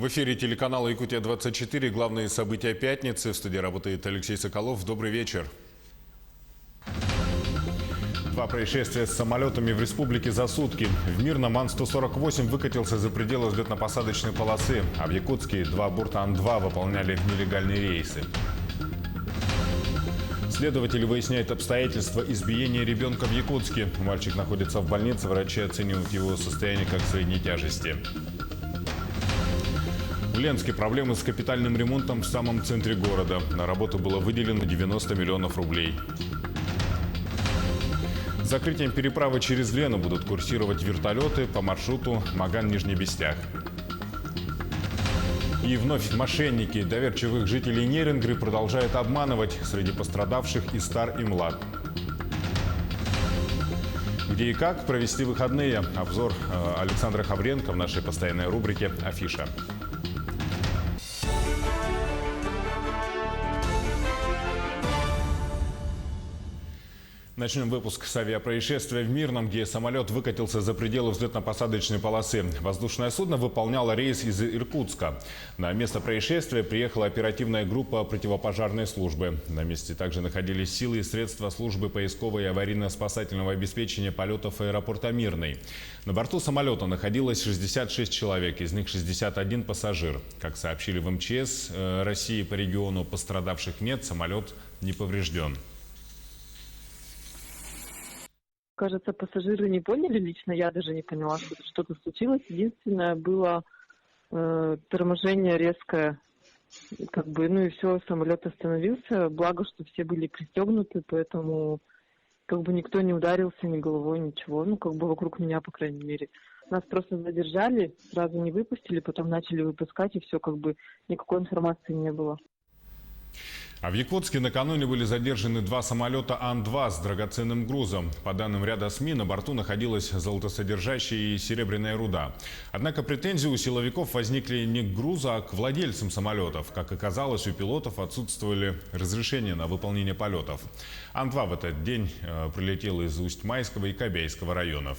В эфире телеканала «Якутия-24». Главные события пятницы. В студии работает Алексей Соколов. Добрый вечер. Два происшествия с самолетами в республике за сутки. В Мирном Ан-148 выкатился за пределы взлетно-посадочной полосы, а в Якутске два борта Ан-2 выполняли нелегальные рейсы. Следователи выясняют обстоятельства избиения ребенка в Якутске. Мальчик находится в больнице, врачи оценивают его состояние как средней тяжести. В Ленске проблемы с капитальным ремонтом в самом центре города. На работу было выделено 90 миллионов рублей. С закрытием переправы через Лену будут курсировать вертолеты по маршруту Маган-Нижний Бестях. И вновь мошенники доверчивых жителей Нерингры продолжают обманывать. Среди пострадавших и стар, и млад. Где и как провести выходные? Обзор Александра Хавренко в нашей постоянной рубрике «Афиша». Начнем выпуск с авиапроисшествия в Мирном, где самолет выкатился за пределы взлетно-посадочной полосы. Воздушное судно выполняло рейс из Иркутска. На место происшествия приехала оперативная группа противопожарной службы. На месте также находились силы и средства службы поискового и аварийно-спасательного обеспечения полетов аэропорта Мирный. На борту самолета находилось 66 человек, из них 61 пассажир. Как сообщили в МЧС России по региону, пострадавших нет, самолет не поврежден. Кажется, пассажиры не поняли, лично я даже не поняла, что что-то случилось. Единственное было торможение резкое, и все, самолет остановился. Благо, что все были пристегнуты, поэтому никто не ударился ни головой, ничего. Вокруг меня, по крайней мере. Нас просто задержали, сразу не выпустили, потом начали выпускать, и все, никакой информации не было. А в Якутске накануне были задержаны два самолета Ан-2 с драгоценным грузом. По данным ряда СМИ, на борту находилась золотосодержащая и серебряная руда. Однако претензии у силовиков возникли не к грузу, а к владельцам самолетов. Как оказалось, у пилотов отсутствовали разрешения на выполнение полетов. Ан-2 в этот день прилетел из Усть-Майского и Кобяйского районов.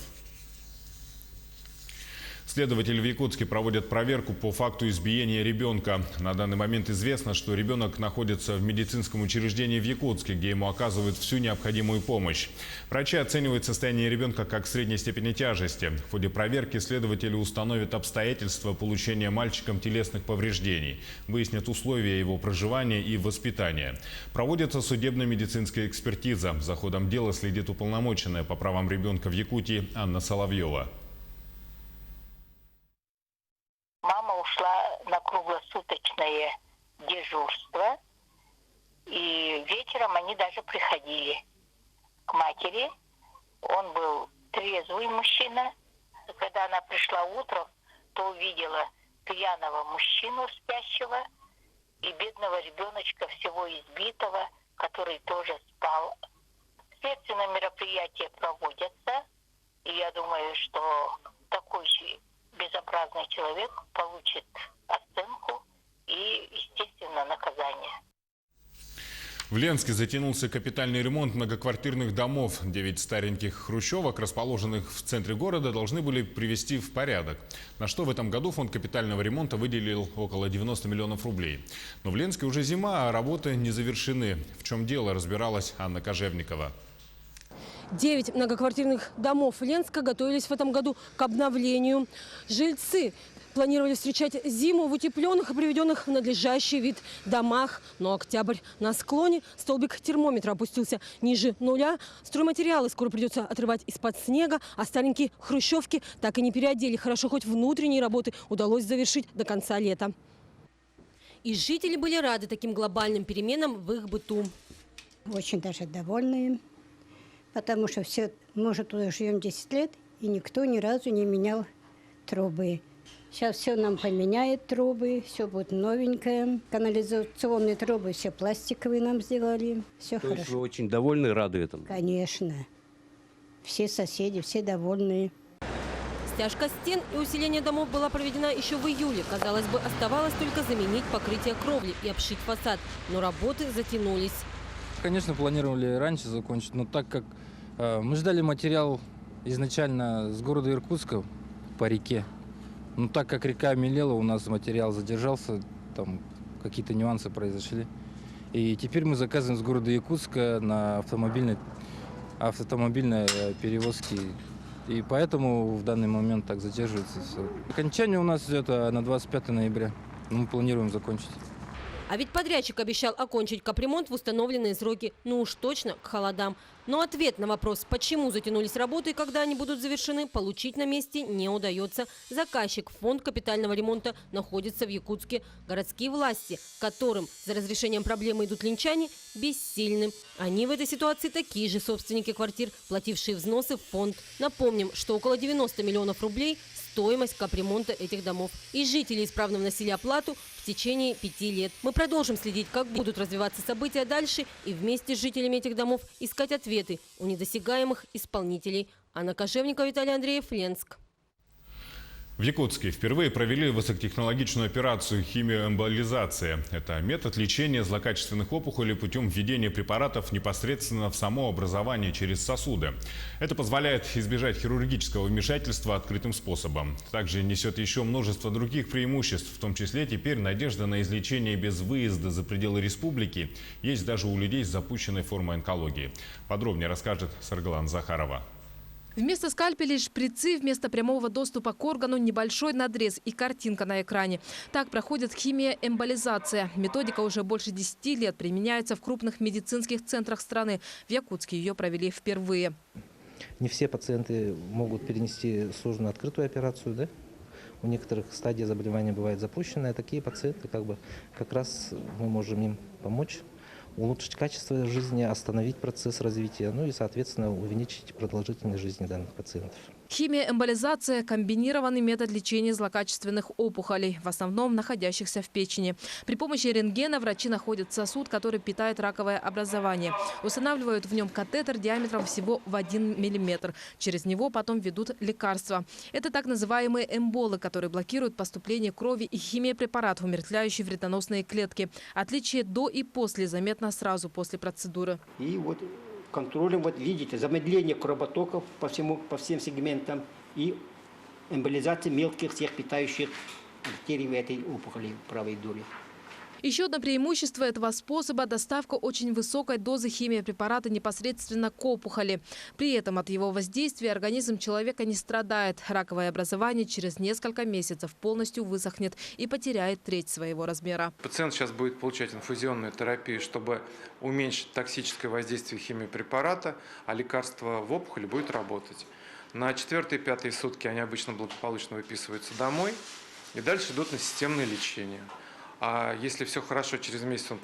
Следователи в Якутске проводят проверку по факту избиения ребенка. На данный момент известно, что ребенок находится в медицинском учреждении в Якутске, где ему оказывают всю необходимую помощь. Врачи оценивают состояние ребенка как средней степени тяжести. В ходе проверки следователи установят обстоятельства получения мальчиком телесных повреждений, выяснят условия его проживания и воспитания. Проводится судебно-медицинская экспертиза. За ходом дела следит уполномоченная по правам ребенка в Якутии Анна Соловьева. Мама ушла на круглосуточное дежурство, и вечером они даже приходили к матери. Он был трезвый мужчина. Когда она пришла утром, то увидела пьяного мужчину спящего и бедного ребеночка, всего избитого, который тоже спал. Следственные мероприятия проводятся, и я думаю, что такой же безобразный человек получит оценку и, естественно, наказание. В Ленске затянулся капитальный ремонт многоквартирных домов. 9 стареньких хрущевок, расположенных в центре города, должны были привести в порядок. На что в этом году фонд капитального ремонта выделил около 90 миллионов рублей. Но в Ленске уже зима, а работы не завершены. В чем дело, разбиралась Анна Кожевникова. 9 многоквартирных домов Ленска готовились в этом году к обновлению. Жильцы планировали встречать зиму в утепленных и приведенных в надлежащий вид домах. Но октябрь на склоне, столбик термометра опустился ниже нуля. Стройматериалы скоро придется отрывать из-под снега, а старенькие хрущевки так и не переодели. Хорошо, хоть внутренние работы удалось завершить до конца лета. И жители были рады таким глобальным переменам в их быту. Очень даже довольны. Потому что мы уже туда живем 10 лет, и никто ни разу не менял трубы. Сейчас все нам поменяет трубы, все будет новенькое. Канализационные трубы все пластиковые нам сделали. Все хорошо. Есть вы очень довольны и рады этому? Конечно. Все соседи, все довольны. Стяжка стен и усиление домов была проведена еще в июле. Казалось бы, оставалось только заменить покрытие кровли и обшить фасад. Но работы затянулись. Конечно, планировали раньше закончить, но так как мы ждали материал изначально с города Иркутска по реке, Но так как река мелела, у нас материал задержался, там какие-то нюансы произошли. И теперь мы заказываем с города Якутска на автомобильной перевозки. И поэтому в данный момент так задерживается все. Окончание у нас идет на 25 ноября. Мы планируем закончить. А ведь подрядчик обещал окончить капремонт в установленные сроки, ну уж точно, к холодам. Но ответ на вопрос, почему затянулись работы и когда они будут завершены, получить на месте не удается. Заказчик, фонд капитального ремонта, находится в Якутске. Городские власти, которым за разрешением проблемы идут линчане, бессильны. Они в этой ситуации такие же собственники квартир, платившие взносы в фонд. Напомним, что около 90 миллионов рублей – стоимость капремонта этих домов. И жители исправно вносили оплату в течение 5 лет. Мы продолжим следить, как будут развиваться события дальше, и вместе с жителями этих домов искать ответы у недосягаемых исполнителей. Анна Кожевникова, Виталий Андреев, Ленск. В Якутске впервые провели высокотехнологичную операцию химиоэмболизация. Это метод лечения злокачественных опухолей путем введения препаратов непосредственно в само образование через сосуды. Это позволяет избежать хирургического вмешательства открытым способом. Также несет еще множество других преимуществ, в том числе теперь надежда на излечение без выезда за пределы республики есть даже у людей с запущенной формой онкологии. Подробнее расскажет Саргалан Захарова. Вместо скальпелей – шприцы, вместо прямого доступа к органу – небольшой надрез и картинка на экране. Так проходит химиоэмболизация. Методика уже больше 10 лет применяется в крупных медицинских центрах страны. В Якутске ее провели впервые. Не все пациенты могут перенести сложную открытую операцию, да? У некоторых стадия заболевания бывает запущенная. Такие пациенты как раз мы можем им помочь, улучшить качество жизни, остановить процесс развития, ну и, соответственно, увеличить продолжительность жизни данных пациентов. Химиоэмболизация – комбинированный метод лечения злокачественных опухолей, в основном находящихся в печени. При помощи рентгена врачи находят сосуд, который питает раковое образование. Устанавливают в нем катетер диаметром всего в 1 мм. Через него потом ведут лекарства. Это так называемые эмболы, которые блокируют поступление крови и химиопрепарат, умертвляющий вредоносные клетки. Отличие до и после заметно сразу после процедуры. И вот контролем, вот видите, замедление кровотоков по всем сегментам и эмболизация мелких всех питающих артерий в этой опухоли правой доли. Еще одно преимущество этого способа – доставка очень высокой дозы химиопрепарата непосредственно к опухоли. При этом от его воздействия организм человека не страдает. Раковое образование через несколько месяцев полностью высохнет и потеряет треть своего размера. Пациент сейчас будет получать инфузионную терапию, чтобы уменьшить токсическое воздействие химиопрепарата, а лекарство в опухоли будет работать. На 4-5 сутки они обычно благополучно выписываются домой и дальше идут на системное лечение. А если все хорошо, через месяц он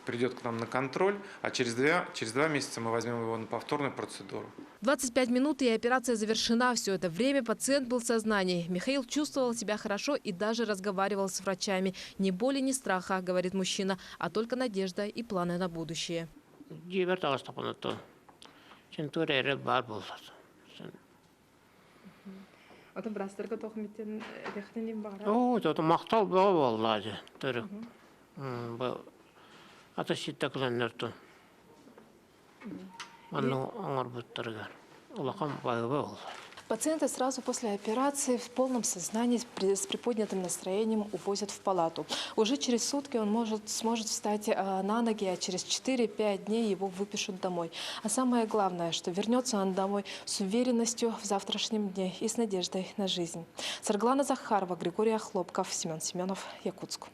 придет к нам на контроль, а через два месяца мы возьмем его на повторную процедуру. 25 минут и операция завершена. Все это время пациент был в сознании. Михаил чувствовал себя хорошо и даже разговаривал с врачами. Ни боли, ни страха, говорит мужчина, а только надежда и планы на будущее. Ата брастырга тохмитен рехтенин бара. О, это мактал баа боллады. Төрөк. Ата ситтакланнарту. Анну аңарбыттыргар. Улакам байыбы болду. Пациента сразу после операции в полном сознании с приподнятым настроением увозят в палату. Уже через сутки он сможет встать на ноги, а через 4-5 дней его выпишут домой. А самое главное, что вернется он домой с уверенностью в завтрашнем дне и с надеждой на жизнь. Саргалана Захарова, Григорий Охлопков, Семен Семенов, Якутск.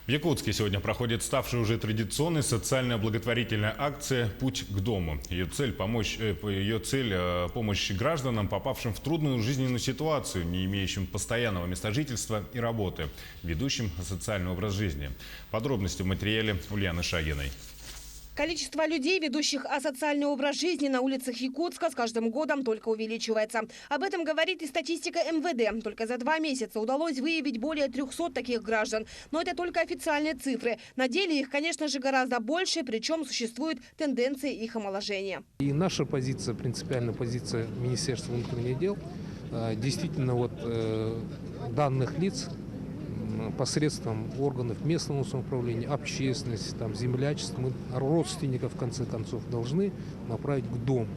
В Якутске сегодня проходит ставшая уже традиционной социальная благотворительная акция «Путь к дому». Ее цель – помощь гражданам, попавшим в трудную жизненную ситуацию, не имеющим постоянного места жительства и работы, ведущим социальный образ жизни. Подробности в материале Ульяны Шагиной. Количество людей, ведущих асоциальный образ жизни на улицах Якутска, с каждым годом только увеличивается. Об этом говорит и статистика МВД. Только за 2 месяца удалось выявить более 300 таких граждан. Но это только официальные цифры. На деле их, конечно же, гораздо больше, причем существует тенденция их омоложения. И наша позиция, принципиальная позиция Министерства внутренних дел, действительно данных лиц посредством органов местного самоуправления, общественности, землячества, мы родственников, в конце концов, должны направить к дому.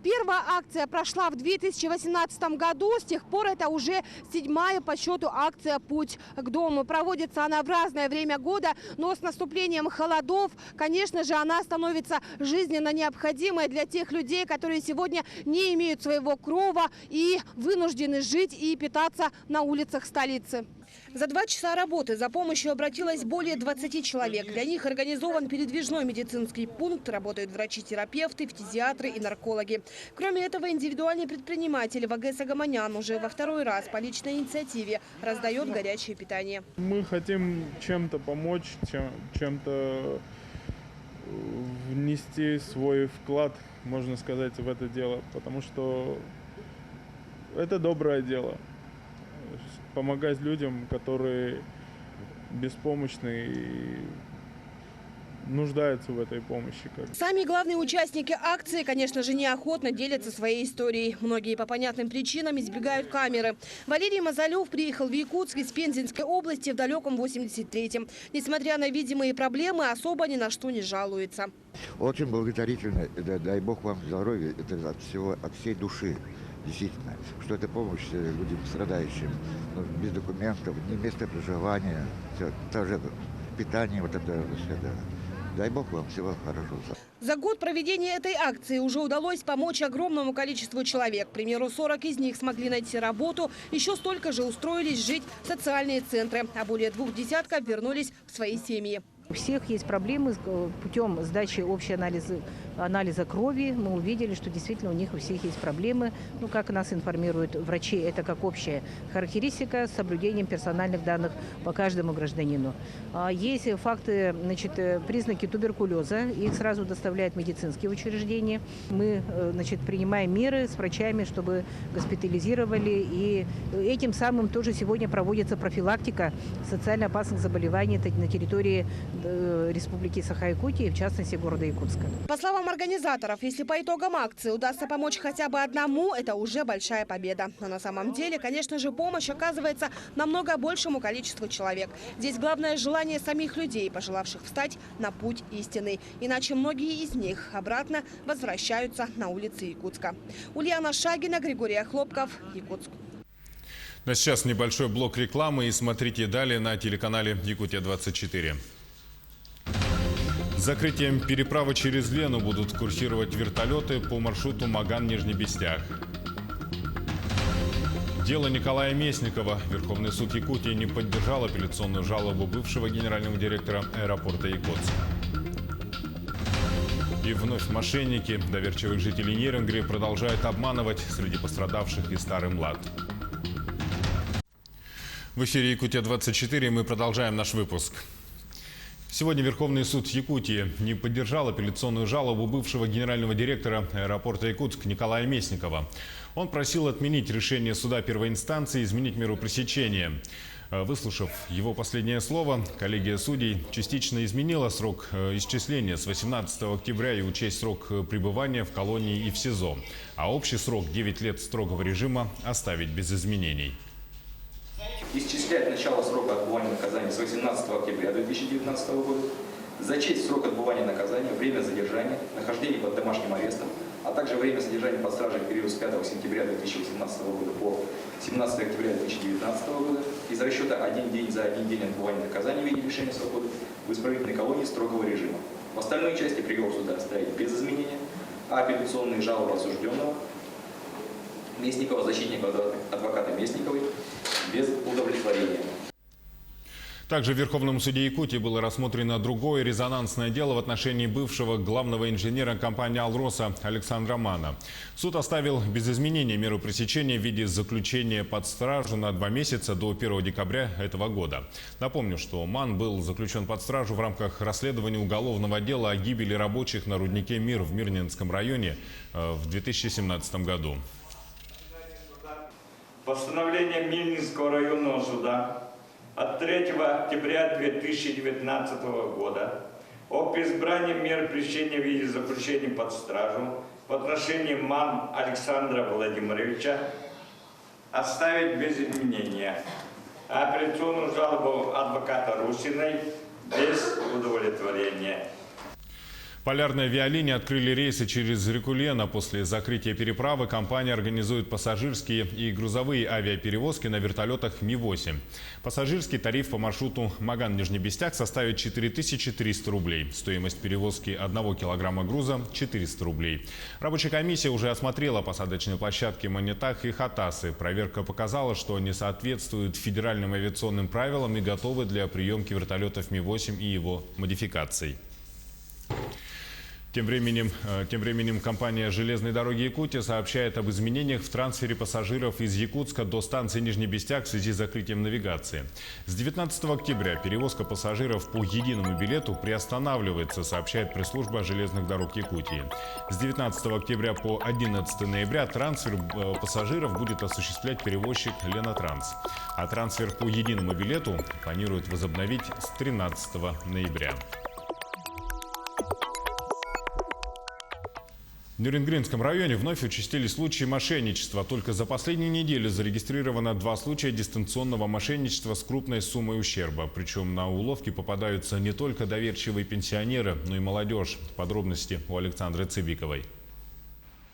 Первая акция прошла в 2018 году. С тех пор это уже 7-я по счету акция «Путь к дому». Проводится она в разное время года, но с наступлением холодов, конечно же, она становится жизненно необходимой для тех людей, которые сегодня не имеют своего крова и вынуждены жить и питаться на улицах столицы. За 2 часа работы за помощью обратилось более 20 человек. Для них организован передвижной медицинский пункт, работают врачи-терапевты, фтизиатры и наркологи. Кроме этого, индивидуальный предприниматель Вагес Агаманян уже во 2-й раз по личной инициативе раздает горячее питание. Мы хотим чем-то помочь, чем-то внести свой вклад, можно сказать, в это дело, потому что это доброе дело. Помогать людям, которые беспомощны и нуждаются в этой помощи. Сами главные участники акции, конечно же, неохотно делятся своей историей. Многие по понятным причинам избегают камеры. Валерий Мазалев приехал в Якутск из Пензенской области в далеком 83-м. Несмотря на видимые проблемы, особо ни на что не жалуется. Очень благодарительно, дай Бог вам здоровья, это от всей души. Действительно, что это помощь людям страдающим, без документов, не место проживания, все, тоже питание, вот это все, да. Дай Бог вам всего хорошего. За год проведения этой акции уже удалось помочь огромному количеству человек. К примеру, 40 из них смогли найти работу, еще столько же устроились жить в социальные центры, а более 2 десятков вернулись в свои семьи. У всех есть проблемы. Путем сдачи общего анализа крови мы увидели, что действительно у них у всех есть проблемы. Ну, как нас информируют врачи, это как общая характеристика с соблюдением персональных данных по каждому гражданину. Есть факты, признаки туберкулеза, их сразу доставляют в медицинские учреждения. Мы принимаем меры с врачами, чтобы госпитализировали. И этим самым тоже сегодня проводится профилактика социально опасных заболеваний на территории Республики Саха-Якутия, в частности города Якутска. По словам организаторов, если по итогам акции удастся помочь хотя бы одному, это уже большая победа. Но на самом деле, конечно же, помощь оказывается намного большему количеству человек. Здесь главное желание самих людей, пожелавших встать на путь истины. Иначе многие из них обратно возвращаются на улицы Якутска. Ульяна Шагина, Григорий Хлопков, Якутск. А сейчас небольшой блок рекламы и смотрите далее на телеканале Якутия-24. С закрытием переправы через Лену будут курсировать вертолеты по маршруту Маган-Нижний Бестях. Дело Николая Местникова. Верховный суд Якутии не поддержал апелляционную жалобу бывшего генерального директора аэропорта Якутск. И вновь мошенники. Доверчивых жителей Нерюнгри продолжают обманывать. Среди пострадавших и старый млад. В эфире Якутия-24 мы продолжаем наш выпуск. Сегодня Верховный суд Якутии не поддержал апелляционную жалобу бывшего генерального директора аэропорта Якутск Николая Местникова. Он просил отменить решение суда первой инстанции и изменить меру пресечения. Выслушав его последнее слово, коллегия судей частично изменила срок исчисления с 18 октября и учесть срок пребывания в колонии и в СИЗО. А общий срок 9 лет строгого режима оставить без изменений. Исчислять начало срока отбывания наказания с 18 октября 2019 года, зачесть срок отбывания наказания, время задержания, нахождение под домашним арестом, а также время содержания под стражей в период с 5 сентября 2018 года по 17 октября 2019 года из расчета 1 день за 1 день отбывания наказания в виде лишения свободы в исправительной колонии строгого режима. В остальной части приговор суда оставить без изменения, а апелляционные жалобы осужденного Местникова, защитника адвоката Местниковой, без удовлетворения. Также в Верховном суде Якутии было рассмотрено другое резонансное дело в отношении бывшего главного инженера компании «Алроса» Александра Мана. Суд оставил без изменения меру пресечения в виде заключения под стражу на 2 месяца до 1 декабря этого года. Напомню, что Ман был заключен под стражу в рамках расследования уголовного дела о гибели рабочих на руднике «Мир» в Мирнинском районе в 2017 году. Постановление Мирнинского районного суда от 3 октября 2019 года об избрании мер пресечения в виде заключения под стражу в отношении Ман Александра Владимировича оставить без изменения, а апелляционную жалобу адвоката Русиной без удовлетворения. Полярные авиалинии открыли рейсы через реку Лена. После закрытия переправы компания организует пассажирские и грузовые авиаперевозки на вертолетах Ми-8. Пассажирский тариф по маршруту Маган-Нижнебестяк составит 4300 рублей. Стоимость перевозки 1 килограмма груза – 400 рублей. Рабочая комиссия уже осмотрела посадочные площадки Манитах и Хатасы. Проверка показала, что они соответствуют федеральным авиационным правилам и готовы для приемки вертолетов Ми-8 и его модификаций. Тем временем компания «Железные дороги Якутии» сообщает об изменениях в трансфере пассажиров из Якутска до станции Нижнебестяк в связи с закрытием навигации. С 19 октября перевозка пассажиров по единому билету приостанавливается, сообщает пресс-служба «Железных дорог Якутии». С 19 октября по 11 ноября трансфер пассажиров будет осуществлять перевозчик «Ленатранс». А трансфер по единому билету планируют возобновить с 13 ноября. В Нюрнбергском районе вновь участились случаи мошенничества. Только за последнюю неделю зарегистрировано 2 случая дистанционного мошенничества с крупной суммой ущерба. Причем на уловки попадаются не только доверчивые пенсионеры, но и молодежь. Подробности у Александры Цыбиковой.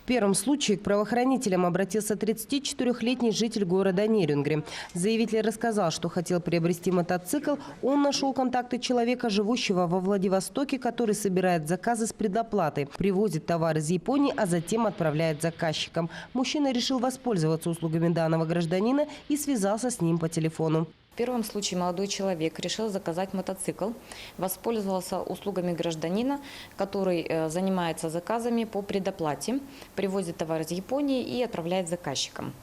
В первом случае к правоохранителям обратился 34-летний житель города Нерюнгри. Заявитель рассказал, что хотел приобрести мотоцикл. Он нашел контакты человека, живущего во Владивостоке, который собирает заказы с предоплатой, привозит товар из Японии, а затем отправляет заказчикам. Мужчина решил воспользоваться услугами данного гражданина и связался с ним по телефону. В первом случае молодой человек решил заказать мотоцикл, воспользовался услугами гражданина, который занимается заказами по предоплате, привозит товар из Японии и отправляет заказчикам.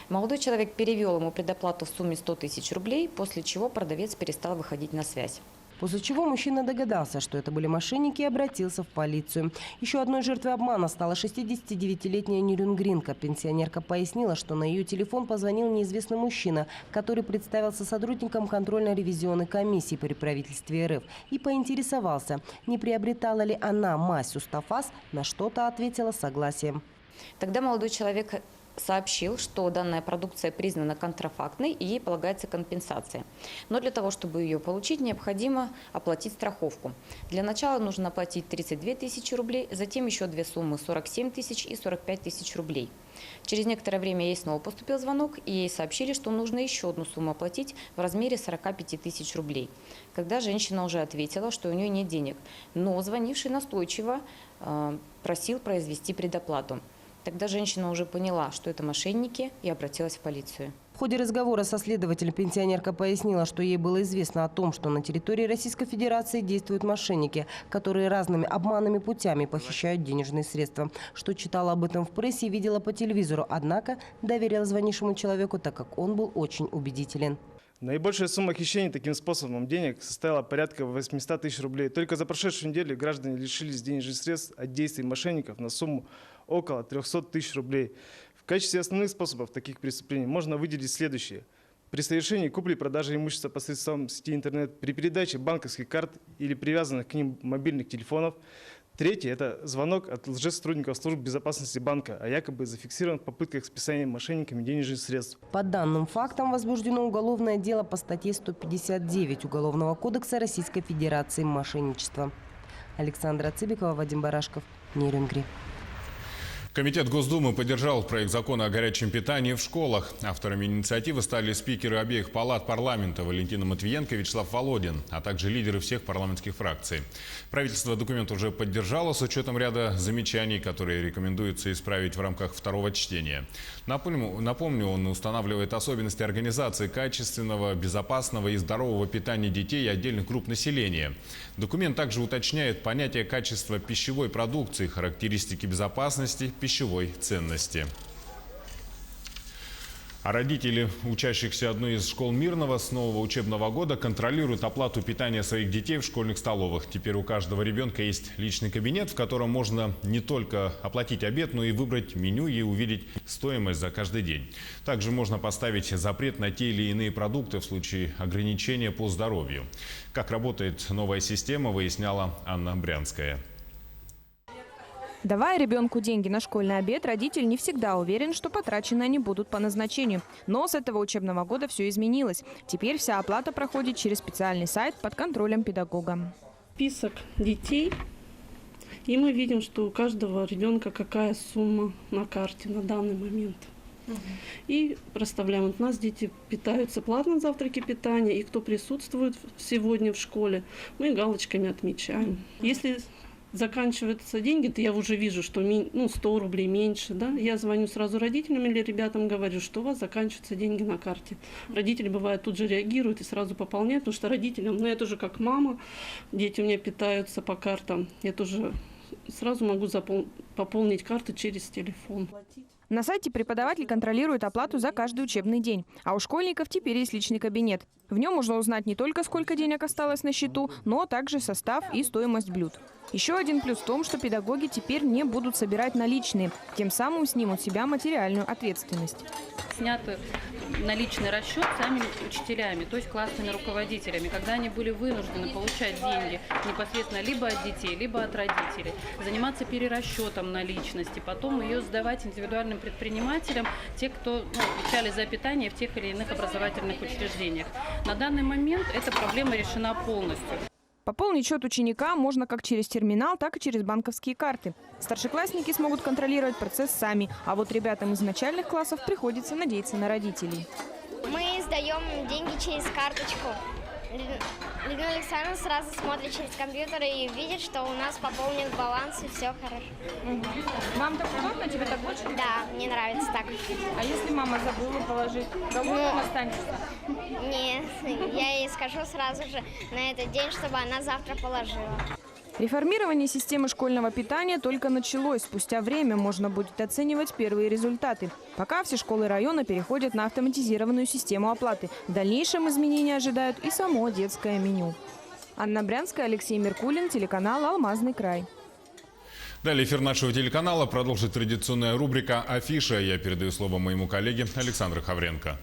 Молодой человек перевел ему предоплату в сумме 100 тысяч рублей, после чего продавец перестал выходить на связь. После чего мужчина догадался, что это были мошенники, и обратился в полицию. Еще одной жертвой обмана стала 69-летняя нюрнбергринка. Пенсионерка пояснила, что на ее телефон позвонил неизвестный мужчина, который представился сотрудником контрольно-ревизионной комиссии при правительстве РФ и поинтересовался, не приобретала ли она мазь Устафас, на что-то ответила согласием. Тогда молодой человек сообщил, что данная продукция признана контрафактной и ей полагается компенсация. Но для того, чтобы ее получить, необходимо оплатить страховку. Для начала нужно оплатить 32 тысячи рублей, затем еще 2 суммы 47 тысяч и 45 тысяч рублей. Через некоторое время ей снова поступил звонок, и ей сообщили, что нужно еще одну сумму оплатить в размере 45 тысяч рублей. Когда женщина уже ответила, что у нее нет денег, но звонивший настойчиво просил произвести предоплату. Тогда женщина уже поняла, что это мошенники, и обратилась в полицию. В ходе разговора со следователем пенсионерка пояснила, что ей было известно о том, что на территории Российской Федерации действуют мошенники, которые разными обманными путями похищают денежные средства. Что читала об этом в прессе и видела по телевизору, однако доверила звонившему человеку, так как он был очень убедителен. Наибольшая сумма хищений таким способом денег составила порядка 800 тысяч рублей. Только за прошедшую неделю граждане лишились денежных средств от действий мошенников на сумму около 300 тысяч рублей. В качестве основных способов таких преступлений можно выделить следующее. При совершении купли-продажи имущества посредством сети интернет, при передаче банковских карт или привязанных к ним мобильных телефонов. Третье – это звонок от лжесотрудников служб безопасности банка о якобы зафиксированных попытках списания мошенниками денежных средств. По данным фактам возбуждено уголовное дело по статье 159 Уголовного кодекса Российской Федерации «Мошенничество». Александра Цыбикова, Вадим Барашков, Нерюнгри. Комитет Госдумы поддержал проект закона о горячем питании в школах. Авторами инициативы стали спикеры обеих палат парламента Валентина Матвиенко и Вячеслав Володин, а также лидеры всех парламентских фракций. Правительство документ уже поддержало с учетом ряда замечаний, которые рекомендуется исправить в рамках второго чтения. Напомню, он устанавливает особенности организации качественного, безопасного и здорового питания детей и отдельных групп населения. Документ также уточняет понятие качества пищевой продукции, характеристики безопасности, пищевой ценности. А родители учащихся одной из школ Мирного с нового учебного года контролируют оплату питания своих детей в школьных столовых. Теперь у каждого ребенка есть личный кабинет, в котором можно не только оплатить обед, но и выбрать меню и увидеть стоимость за каждый день. Также можно поставить запрет на те или иные продукты в случае ограничения по здоровью. Как работает новая система, выясняла Анна Брянская. Давая ребенку деньги на школьный обед, родитель не всегда уверен, что потрачены они будут по назначению. Но с этого учебного года все изменилось. Теперь вся оплата проходит через специальный сайт под контролем педагога. Список детей И мы видим, что у каждого ребенка какая сумма на карте на данный момент. И проставляем. Вот у нас дети питаются платно, завтраки питания, и кто присутствует сегодня в школе, мы галочками отмечаем. Если заканчиваются деньги, то я уже вижу, что 100 рублей меньше. Да? Я звоню сразу родителям или ребятам, говорю, что у вас заканчиваются деньги на карте. Родители, бывает, тут же реагируют и сразу пополняют, потому что родителям, я тоже как мама, дети у меня питаются по картам, я тоже сразу могу пополнить карту через телефон. На сайте преподаватель контролирует оплату за каждый учебный день. А у школьников теперь есть личный кабинет. В нем можно узнать не только, сколько денег осталось на счету, но также состав и стоимость блюд. Еще один плюс в том, что педагоги теперь не будут собирать наличные. Тем самым снимут с себя материальную ответственность. Снят наличный расчет самими учителями, то есть классными руководителями, когда они были вынуждены получать деньги непосредственно либо от детей, либо от родителей, заниматься перерасчетом наличности, потом ее сдавать индивидуальным предпринимателям, те, кто отвечали за питание в тех или иных образовательных учреждениях. На данный момент эта проблема решена полностью. Пополнить счет ученика можно как через терминал, так и через банковские карты. Старшеклассники смогут контролировать процесс сами, а вот ребятам из начальных классов приходится надеяться на родителей. Мы сдаем деньги через карточку. Людмила Александровна сразу смотрит через компьютер и видит, что у нас пополнен баланс, и все хорошо. Вам так удобно? Тебе так больше? Да, мне нравится так. А если мама забыла положить, голодным останешься? Нет, я ей скажу сразу же на этот день, чтобы она завтра положила. Реформирование системы школьного питания только началось. Спустя время можно будет оценивать первые результаты. Пока все школы района переходят на автоматизированную систему оплаты. В дальнейшем изменения ожидают и само детское меню. Анна Брянская, Алексей Меркулин, телеканал «Алмазный край». Далее эфир нашего телеканала продолжит традиционная рубрика «Афиша». Я передаю слово моему коллеге Александру Хавренко.